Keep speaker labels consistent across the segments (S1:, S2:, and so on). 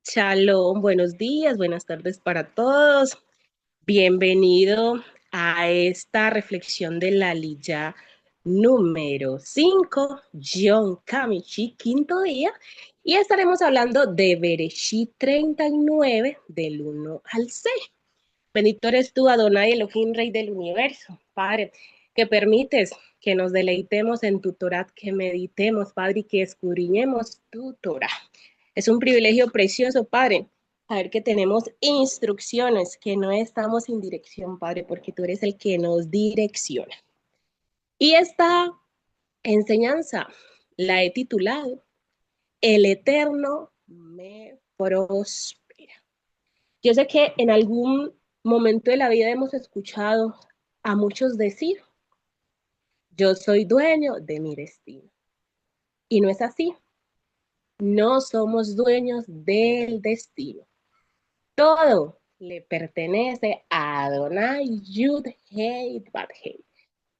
S1: Shalom, buenos días, buenas tardes para todos. Bienvenido a esta reflexión de la Lilla número 5, John Kamichi, quinto día, y estaremos hablando de Bereshit 39, del 1 al 6. Bendito eres tú, Adonai Elohim, Rey del universo, Padre, que permites que nos deleitemos en tu Torah, que meditemos, Padre, y que escudriñemos tu Torah. Es un privilegio precioso, Padre, saber que tenemos instrucciones, que no estamos sin dirección, Padre, porque tú eres el que nos direcciona. Y esta enseñanza la he titulado El Eterno me prospera. Yo sé que en algún momento de la vida hemos escuchado a muchos decir, yo soy dueño de mi destino. Y no es así. No somos dueños del destino. Todo le pertenece a Adonai Yud Hei Bat Hei.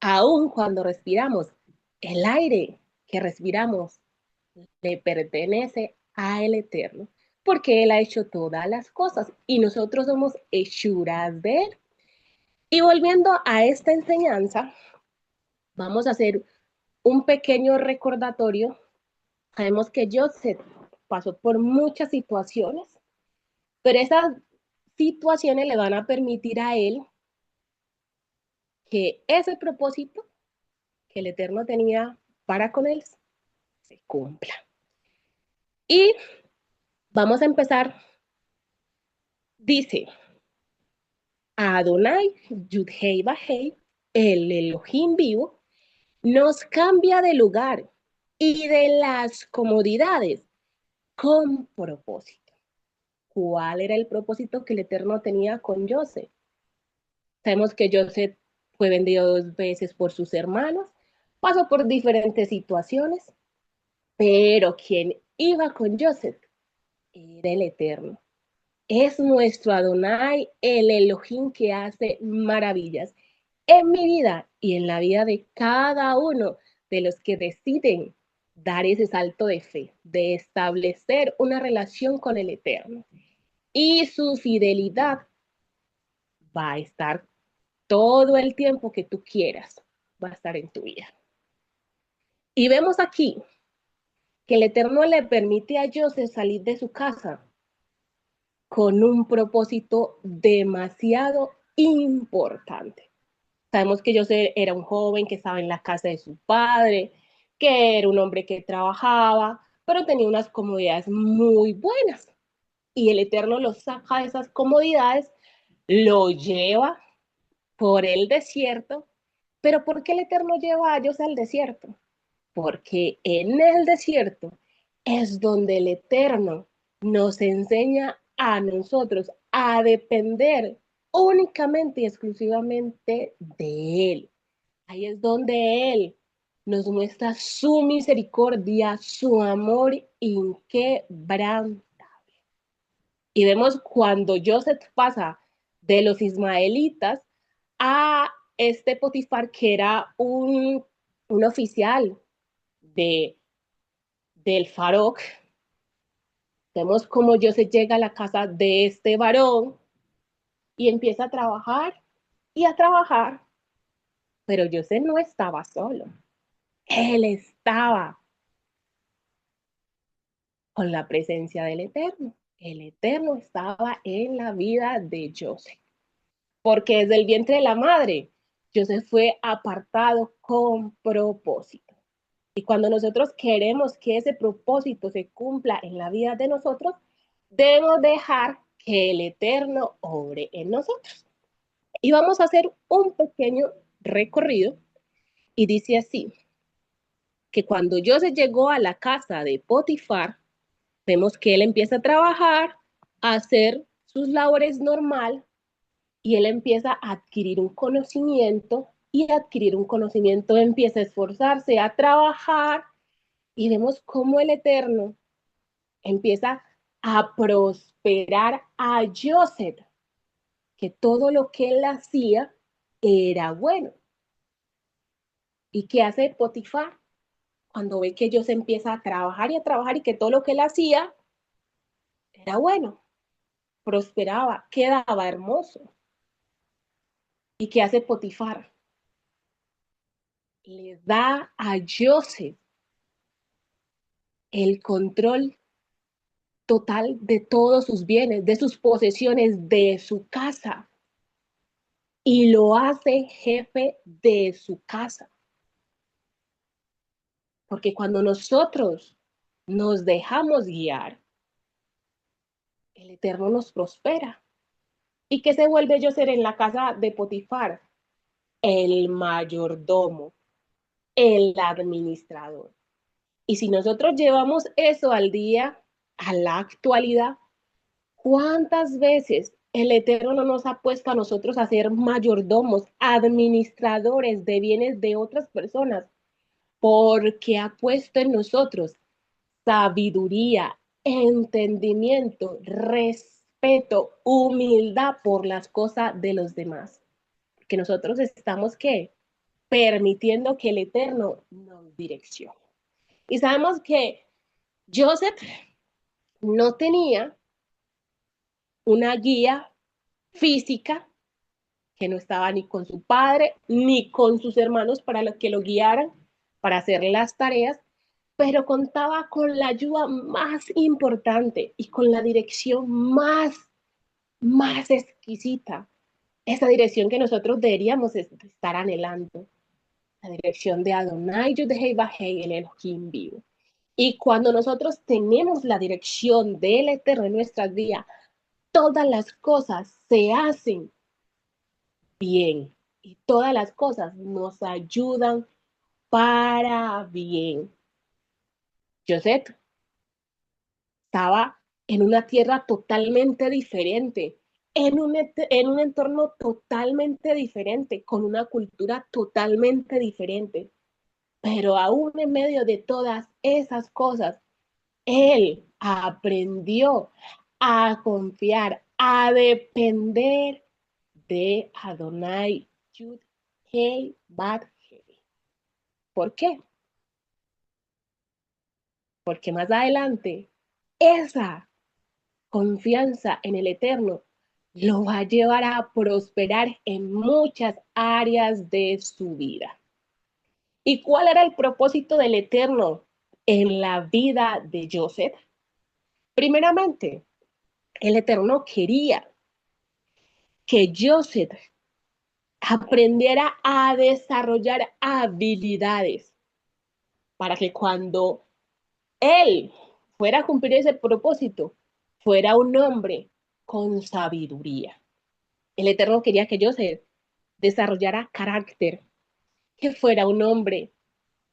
S1: Aun cuando respiramos, el aire que respiramos le pertenece a el Eterno, porque Él ha hecho todas las cosas y nosotros somos hechuras de Él. Y volviendo a esta enseñanza, vamos a hacer un pequeño recordatorio. Sabemos que Joseph pasó por muchas situaciones, pero esas situaciones le van a permitir a él que ese propósito que el Eterno tenía para con él se cumpla. Y vamos a empezar. Dice, Adonai, Yudhei Bajei, el Elohim vivo, nos cambia de lugar y de las comodidades con propósito. ¿Cuál era el propósito que el Eterno tenía con Joseph? Sabemos que Joseph fue vendido 2 veces por sus hermanos, pasó por diferentes situaciones, pero quien iba con Joseph era el Eterno. Es nuestro Adonai, el Elohim que hace maravillas en mi vida y en la vida de cada uno de los que deciden dar ese salto de fe, de establecer una relación con el Eterno. Y su fidelidad va a estar todo el tiempo que tú quieras, va a estar en tu vida. Y vemos aquí que el Eterno le permite a Joseph salir de su casa con un propósito demasiado importante. Sabemos que Joseph era un joven que estaba en la casa de su padre, que era un hombre que trabajaba, pero tenía unas comodidades muy buenas. Y el Eterno lo saca de esas comodidades, lo lleva por el desierto. Pero ¿por qué el Eterno lleva a ellos al desierto? Porque en el desierto es donde el Eterno nos enseña a nosotros a depender únicamente y exclusivamente de Él. Ahí es donde Él nos muestra su misericordia, su amor inquebrantable. Y vemos cuando Joseph pasa de los ismaelitas a este Potifar, que era un oficial de, del Faroc. Vemos cómo Joseph llega a la casa de este varón y empieza a trabajar y a trabajar, pero Joseph no estaba solo. Él estaba con la presencia del Eterno. El Eterno estaba en la vida de Joseph, porque desde el vientre de la madre, Joseph fue apartado con propósito. Y cuando nosotros queremos que ese propósito se cumpla en la vida de nosotros, debemos dejar que el Eterno obre en nosotros. Y vamos a hacer un pequeño recorrido y dice así, que cuando Joseph llegó a la casa de Potifar, vemos que él empieza a trabajar, a hacer sus labores normal y él empieza a adquirir un conocimiento y adquirir un conocimiento empieza a esforzarse, a trabajar y vemos cómo el Eterno empieza a prosperar a Joseph, que todo lo que él hacía era bueno. ¿Y qué hace Potifar? Cuando ve que Joseph empieza a trabajar y que todo lo que él hacía era bueno, prosperaba, quedaba hermoso. ¿Y qué hace Potifar? Le da a Joseph el control total de todos sus bienes, de sus posesiones, de su casa. Y lo hace jefe de su casa. Porque cuando nosotros nos dejamos guiar, el Eterno nos prospera. ¿Y qué se vuelve Joseph en la casa de Potifar? El mayordomo, el administrador. Y si nosotros llevamos eso al día, a la actualidad, ¿cuántas veces el Eterno no nos ha puesto a nosotros a ser mayordomos, administradores de bienes de otras personas? Porque ha puesto en nosotros sabiduría, entendimiento, respeto, humildad por las cosas de los demás. Que nosotros estamos, ¿qué? Permitiendo que el Eterno nos direccione. Y sabemos que Joseph no tenía una guía física, que no estaba ni con su padre ni con sus hermanos para que lo guiaran para hacer las tareas, pero contaba con la ayuda más importante y con la dirección más exquisita, esa dirección que nosotros deberíamos estar anhelando, la dirección de Adonai Yudhei Bajei, el Elohim vivo. Y cuando nosotros tenemos la dirección del Eterno en nuestras vidas, todas las cosas se hacen bien y todas las cosas nos ayudan para bien. Joseph estaba en una tierra totalmente diferente, en un entorno totalmente diferente, con una cultura totalmente diferente. Pero aún en medio de todas esas cosas, él aprendió a confiar, a depender de Adonai Yud Hei Bat Hei. ¿Por qué? Porque más adelante esa confianza en el Eterno lo va a llevar a prosperar en muchas áreas de su vida. ¿Y cuál era el propósito del Eterno en la vida de Joseph? Primeramente, el Eterno quería que Joseph aprendiera a desarrollar habilidades para que cuando él fuera a cumplir ese propósito, fuera un hombre con sabiduría. El Eterno quería que Joseph desarrollara carácter, que fuera un hombre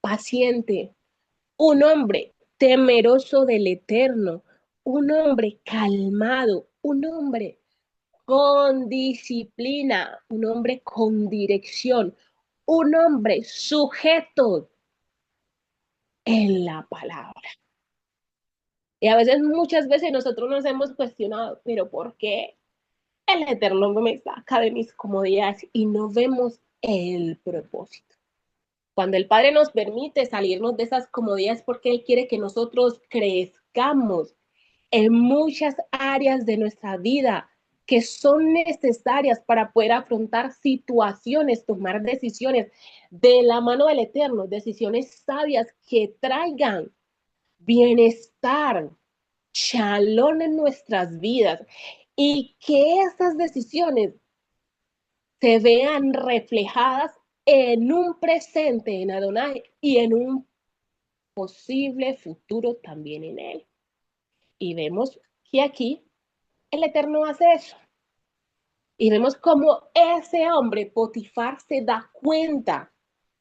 S1: paciente, un hombre temeroso del Eterno, un hombre calmado, un hombre con disciplina, un hombre con dirección, un hombre sujeto en la palabra. Y a veces, muchas veces nosotros nos hemos cuestionado, pero ¿por qué el Eterno me saca de mis comodidades y no vemos el propósito? Cuando el Padre nos permite salirnos de esas comodidades porque Él quiere que nosotros crezcamos en muchas áreas de nuestra vida que son necesarias para poder afrontar situaciones, tomar decisiones de la mano del Eterno, decisiones sabias que traigan bienestar, shalom en nuestras vidas y que esas decisiones se vean reflejadas en un presente en Adonai y en un posible futuro también en él. Y vemos que aquí el Eterno hace eso. Y vemos cómo ese hombre, Potifar, se da cuenta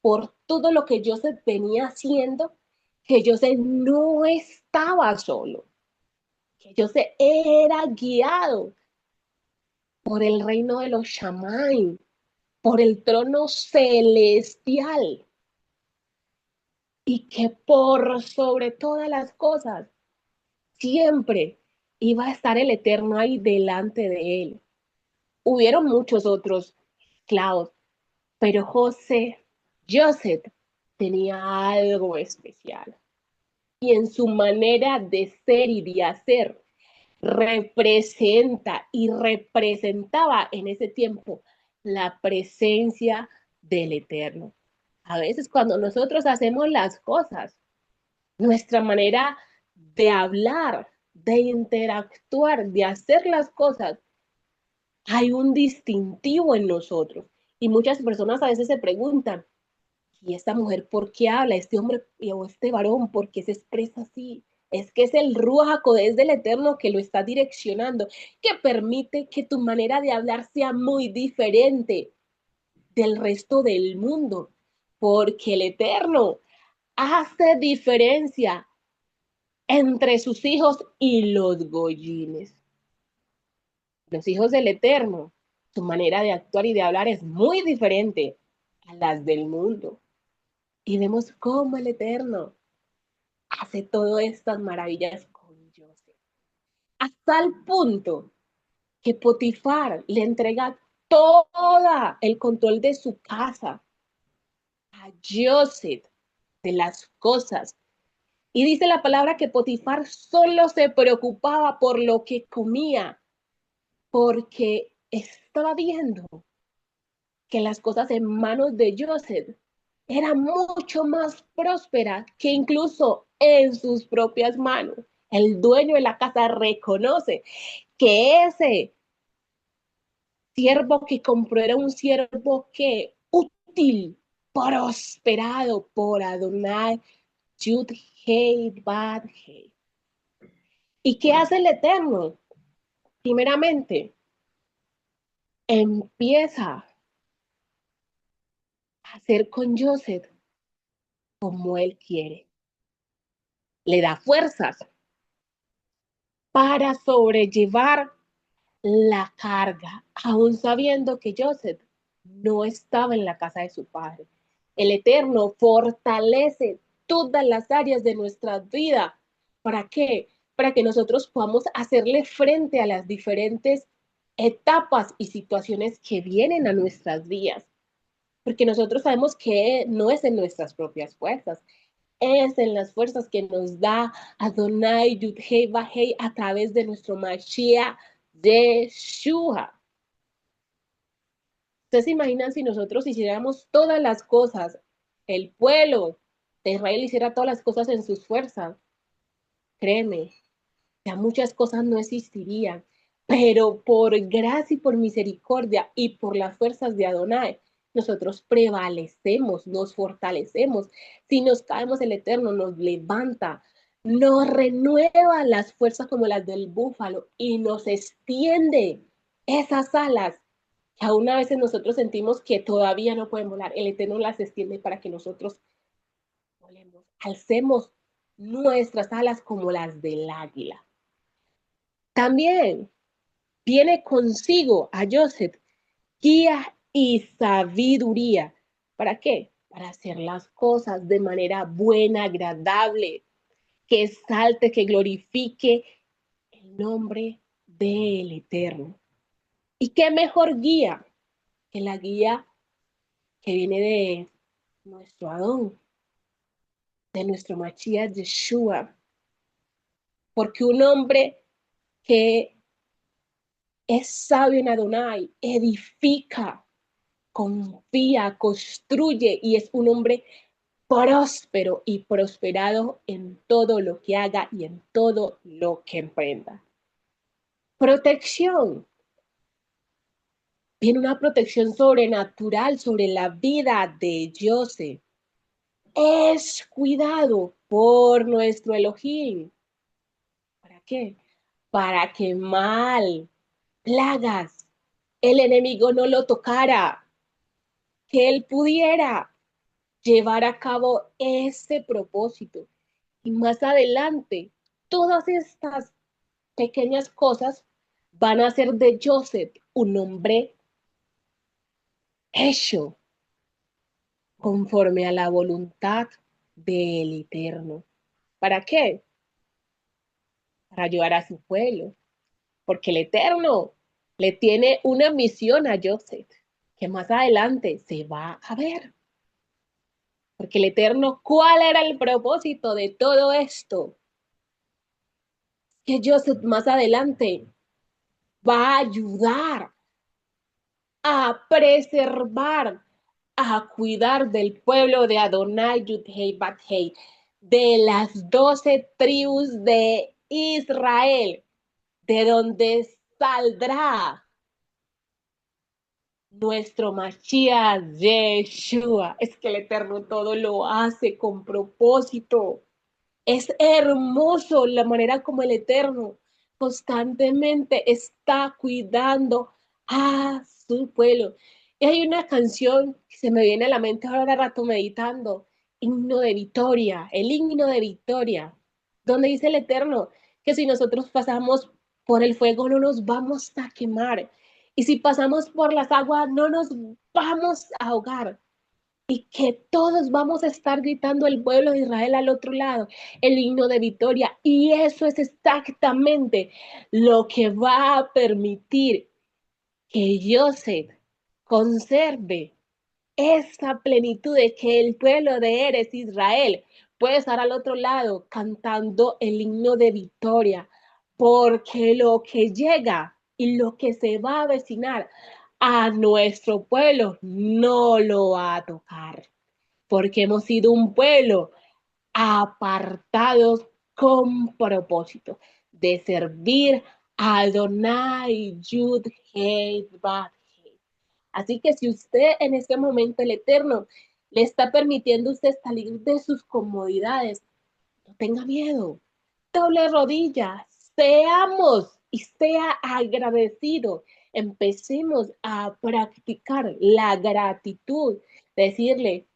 S1: por todo lo que Joseph venía haciendo, que Joseph no estaba solo, que Joseph era guiado por el reino de los Shamaim, por el trono celestial, y que por sobre todas las cosas siempre iba a estar el Eterno ahí delante de él. Hubieron muchos otros esclavos, pero Joseph tenía algo especial. Y en su manera de ser y de hacer, representa y representaba en ese tiempo la presencia del Eterno. A veces cuando nosotros hacemos las cosas, nuestra manera de hablar, de interactuar, de hacer las cosas, hay un distintivo en nosotros. Y muchas personas a veces se preguntan, ¿y esta mujer por qué habla? ¿Este hombre o este varón por qué se expresa así? Es que es el Ruach HaKodesh del Eterno que lo está direccionando, que permite que tu manera de hablar sea muy diferente del resto del mundo, porque el Eterno hace diferencia entre sus hijos y los goyines. Los hijos del Eterno, su manera de actuar y de hablar es muy diferente a las del mundo. Y vemos cómo el Eterno hace todas estas maravillas con Joseph. Hasta el punto que Potifar le entrega todo el control de su casa a Joseph, de las cosas. Y dice la palabra que Potifar solo se preocupaba por lo que comía, porque estaba viendo que las cosas en manos de Joseph eran mucho más prósperas que incluso en sus propias manos. El dueño de la casa reconoce que ese siervo que compró era un siervo que útil, prosperado por Adonai, Yud Hei Bad Hei. ¿Y qué hace el Eterno? Primeramente, empieza a hacer con Joseph como él quiere. Le da fuerzas para sobrellevar la carga, aún sabiendo que Joseph no estaba en la casa de su padre. El Eterno fortalece todas las áreas de nuestra vida. ¿Para qué? Para que nosotros podamos hacerle frente a las diferentes etapas y situaciones que vienen a nuestras vidas. Porque nosotros sabemos que no es en nuestras propias fuerzas, es en las fuerzas que nos da Adonai Yudhei Vahei a través de nuestro Mashiach Yeshua. ¿Ustedes se imaginan si nosotros hiciéramos todas las cosas, el pueblo de Israel hiciera todas las cosas en sus fuerzas? Créeme, ya muchas cosas no existirían, pero por gracia y por misericordia y por las fuerzas de Adonai, nosotros prevalecemos, nos fortalecemos. Si nos caemos, el Eterno nos levanta, nos renueva las fuerzas como las del búfalo y nos extiende esas alas que aún a veces nosotros sentimos que todavía no pueden volar. El Eterno las extiende para que nosotros volemos, alcemos nuestras alas como las del águila. También viene consigo a Joseph guía y sabiduría. ¿Para qué? Para hacer las cosas de manera buena, agradable, que exalte, que glorifique el nombre del Eterno. ¿Y qué mejor guía que la guía que viene de nuestro Adón, de nuestro Mashiach Yeshua? Porque un hombre que es sabio en Adonai edifica, confía, construye y es un hombre próspero y prosperado en todo lo que haga y en todo lo que emprenda. Protección. Viene una protección sobrenatural sobre la vida de Joseph. Es cuidado por nuestro Elohim. ¿Para qué? Para que mal, plagas, el enemigo no lo tocara, que él pudiera llevar a cabo ese propósito. Y más adelante, todas estas pequeñas cosas van a hacer de Joseph un hombre hecho conforme a la voluntad del Eterno. ¿Para qué? Para ayudar a su pueblo. Porque el Eterno le tiene una misión a Joseph que más adelante se va a ver. Porque el Eterno, ¿cuál era el propósito de todo esto? que Joseph más adelante va a ayudar a preservar, a cuidar del pueblo de Adonai Yudhei Bathei, de las 12 tribus de Israel, de donde saldrá nuestro Mashiach Yeshua. Es que el Eterno todo lo hace con propósito. Es hermoso la manera como el Eterno constantemente está cuidando a su pueblo. Y hay una canción que se me viene a la mente ahora de rato meditando, himno de victoria, el himno de victoria, donde dice el Eterno que si nosotros pasamos por el fuego no nos vamos a quemar, y si pasamos por las aguas no nos vamos a ahogar, y que todos vamos a estar gritando el pueblo de Israel al otro lado, el himno de victoria. Y eso es exactamente lo que va a permitir que Joseph conserve esa plenitud de que el pueblo de Eres Israel puede estar al otro lado cantando el himno de victoria, porque lo que llega y lo que se va a avecinar a nuestro pueblo no lo va a tocar, porque hemos sido un pueblo apartados con propósito de servir a Adonai Yud Hei Vav Hei. Así que si usted en este momento el Eterno le está permitiendo a usted salir de sus comodidades, no tenga miedo, doble rodilla, seamos y sea agradecido. Empecemos a practicar la gratitud, decirle,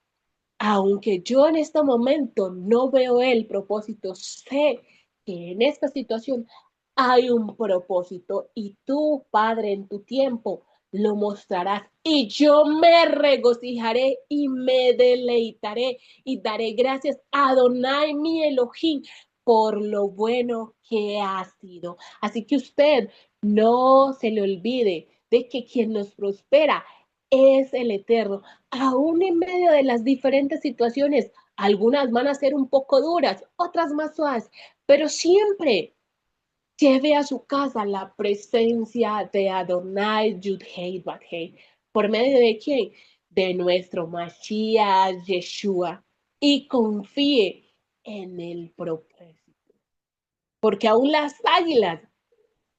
S1: aunque yo en este momento no veo el propósito, sé que en esta situación hay un propósito y tú, Padre, en tu tiempo lo mostrarás y yo me regocijaré y me deleitaré y daré gracias a Adonai mi Elohim por lo bueno que ha sido. Así que usted no se le olvide de que quien nos prospera es el Eterno. Aún en medio de las diferentes situaciones, algunas van a ser un poco duras, otras más suaves, pero siempre lleve a su casa la presencia de Adonai Yudhei Bathei. ¿Por medio de quién? De nuestro Mashiach Yeshua. Y confíe en el propósito. Porque aún las águilas,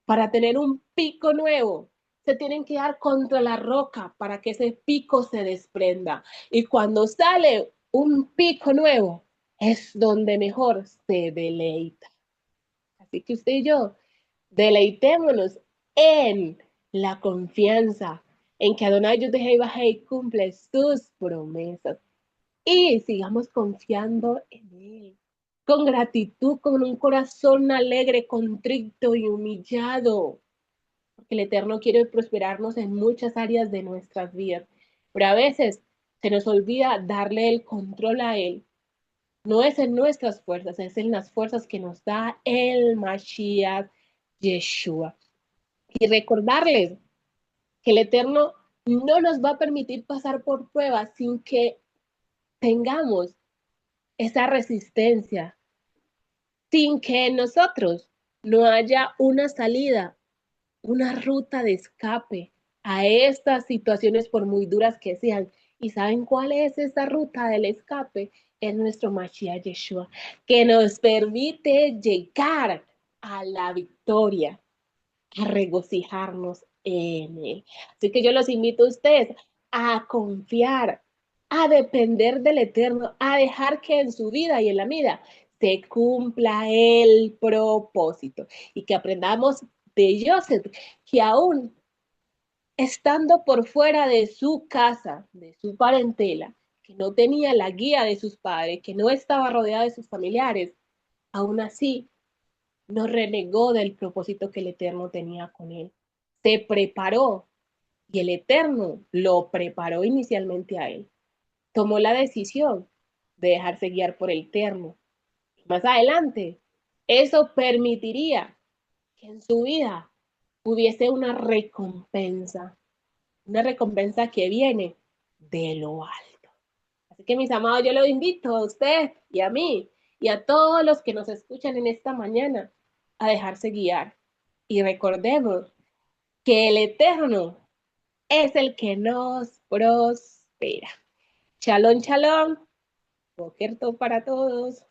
S1: para tener un pico nuevo, se tienen que dar contra la roca para que ese pico se desprenda. Y cuando sale un pico nuevo, es donde mejor se deleita. Así que usted y yo, deleitémonos en la confianza en que Adonai Yudhei Bajei cumple sus promesas y sigamos confiando en Él, con gratitud, con un corazón alegre, contrito y humillado, porque el Eterno quiere prosperarnos en muchas áreas de nuestras vidas, pero a veces se nos olvida darle el control a Él. No es en nuestras fuerzas, es en las fuerzas que nos da el Mashiach Yeshua. Y recordarles que el Eterno no nos va a permitir pasar por pruebas sin que tengamos esa resistencia, sin que en nosotros no haya una salida, una ruta de escape a estas situaciones por muy duras que sean. ¿Y saben cuál es esa ruta del escape? Es nuestro Mashiach Yeshua, que nos permite llegar a la victoria, a regocijarnos en Él. Así que yo los invito a ustedes a confiar, a depender del Eterno, a dejar que en su vida y en la vida se cumpla el propósito y que aprendamos de Joseph, que aún estando por fuera de su casa, de su parentela, que no tenía la guía de sus padres, que no estaba rodeado de sus familiares, aún así no renegó del propósito que el Eterno tenía con él. Se preparó y el Eterno lo preparó inicialmente a él. Tomó la decisión de dejarse guiar por el Eterno. Más adelante, eso permitiría que en su vida hubiese una recompensa que viene de lo alto. Así que mis amados, yo los invito a usted y a mí y a todos los que nos escuchan en esta mañana a dejarse guiar. Y recordemos que el Eterno es el que nos prospera. Shalom, shalom. Boker Tov para todos.